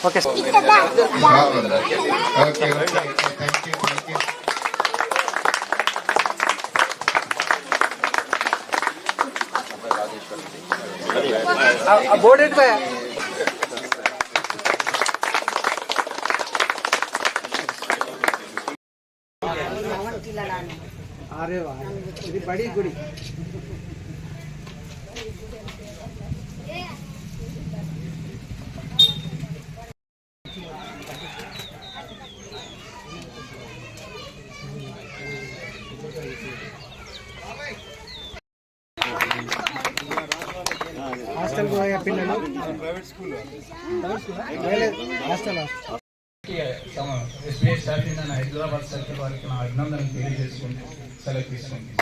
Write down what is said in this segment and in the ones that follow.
Okay board eight पे अरे वाह ఇది బడి గుడి హాస్టల్ పోయే పిల్లలు private school hostel SBI staff union Hyderabad circle వారికి నా అభినందనలు తెలియజేసుకుంటూ సెలవు తీసుకుంటున్నాను.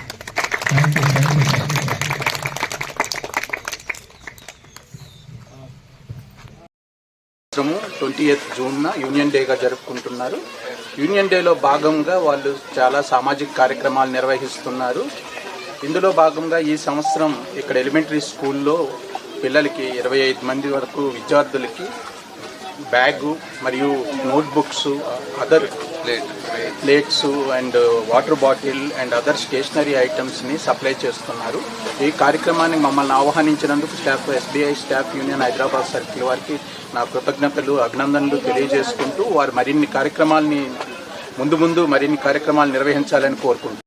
20th జూన్న యూనియన్ డేగా జరుపుకుంటున్నారు. యూనియన్ డేలో భాగంగా వాళ్ళు చాలా సామాజిక కార్యక్రమాలు నిర్వహిస్తున్నారు. ఇందులో భాగంగా ఈ సంవత్సరం ఇక్కడ ఎలిమెంటరీ స్కూల్లో పిల్లలకి 25 మంది వరకు విద్యార్థులకి బ్యాగు మరియు notebooks, other plates and water bottle and other stationery ఐటమ్స్ని సప్లై చేస్తున్నారు. ఈ కార్యక్రమానికి మమ్మల్ని ఆహ్వానించినందుకు SBI staff union Hyderabad circle వారికి నా కృతజ్ఞతలు, అభినందనలు తెలియజేసుకుంటూ వారు మరిన్ని కార్యక్రమాలని ముందు మరిన్ని కార్యక్రమాలు నిర్వహించాలని కోరుకుంటున్నాను.